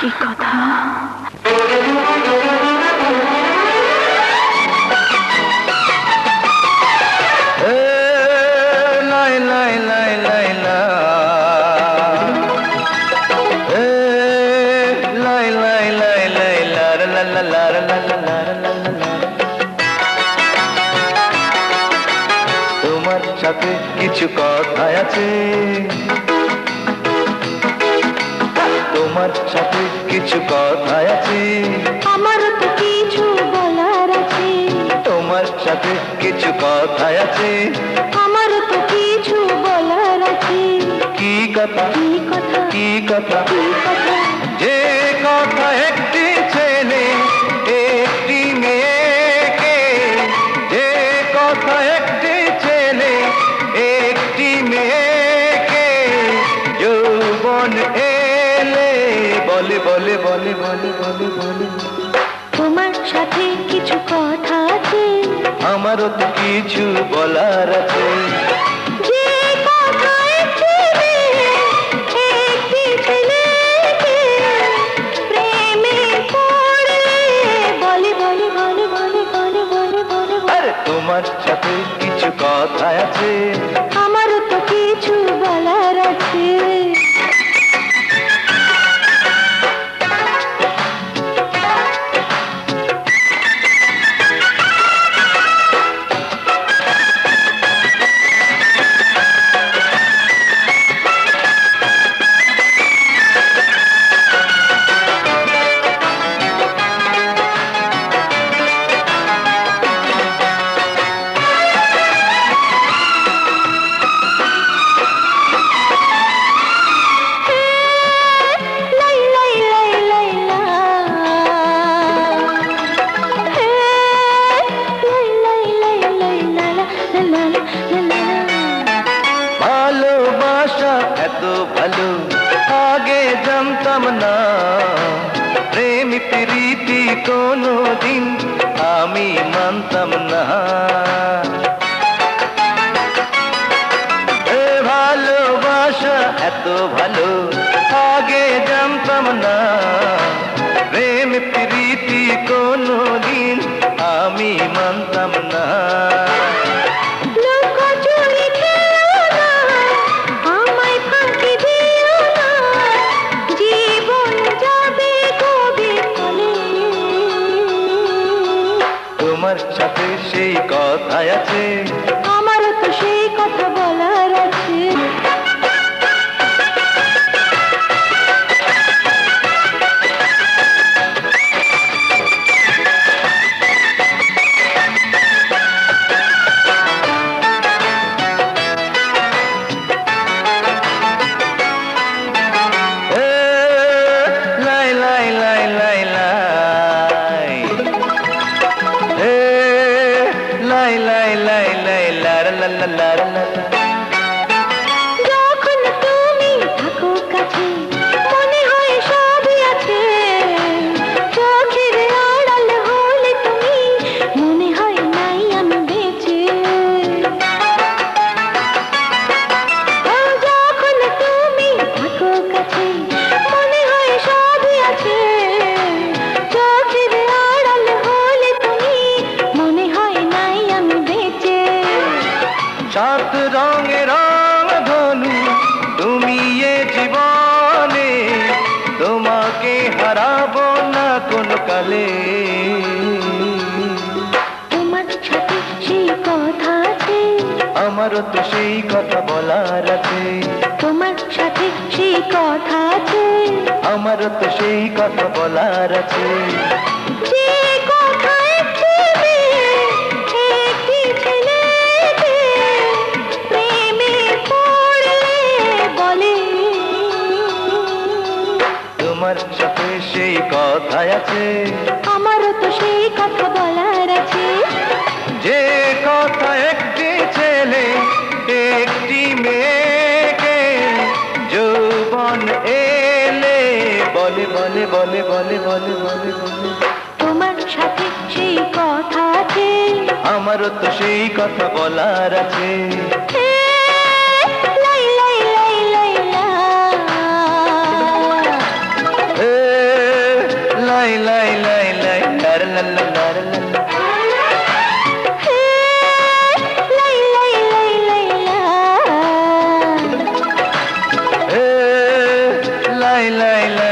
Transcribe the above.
কি কথা। তোমার সাথে কিছু কথা আছে, তোমার সাথে কিছু কথা আছে, আমার তো কিছু বলার আছে। তোমার সাথে কিছু কথা আছে, আমার তো কিছু বলার আছে। কি কথা, কি কথা, কি কথা, কি কথা। যে কথা একটি ছেলে একটি মেয়েকে, যে কথা একটি ছেলে একটি মেয়েকে যৌবন এলে বলে বলে বলে বলে বলে বলে। তোমার সাথে কিছু কথা আছে, আমারও তো কিছু বলার আছে। যে কথা একটি মেয়ে একটি ছেলেকে প্রেমে পড়লে বলে বলে বলে বলে বলে বলে বলে। আরে তোমার সাথে কিছু কথা আছে, আমারও তো কিছু বলার আছে। ভালোবাসা এত ভালো আগে জানতাম না, প্রেম প্রীতি কোনো দিন আমি মানতাম না। এ ভালোবাসা এত ভালো আগে জানতাম না, প্রেম প্রীতি কোনো দিন আমি মানতাম না। তোমার সাথে সেই কথা আছে, আমারও তো সেই কথা বলার আছে। লাই লাই লাই লাই লাই, লাই লাই লাই লাই লা লা লা লা লা। যখন তুমি থাকো কাছে মনে হয় সবই আছে, চোখের আড়াল হলে তুমি মনে হয় নাই আমি বেঁচে। যখন তুমি থাকো কাছে মনে হয় সবই আছে, চোখের আড়াল হলে তুমি মনে হয় নাই আমি বেঁচে। সাত রঙের রং ধনু তুমি এ জীবনে, তোমাকে হারাবো না কোন কালে। তোমার সাথে সেই কথা আছে, আমারও তো সেই কথা বলার আছে। তোমার সাথে সেই কথা আছে, আমারও তো সেই কথা বলার আছে। যে কথা একটি মেয়ে একটি ছেলেকে প্রেমে পড়লে বলে। তোমার সাথে সেই কথা আছে, আমারও তো সেই কথা বলার আছে। যে কথা একটি ছেলে একটি মেয়েকে যৌবন এলে বলে বলে বলে বলে বলে বলে বলে। তোমার সাথে সেই কথা আছে, আমারও তো সেই কথা বলার আছে। লাই লাই লাই লাই লা। এ লার লা লা লার লা লা। লাই লাই লাই লাই লা। এ লাই লাই লাই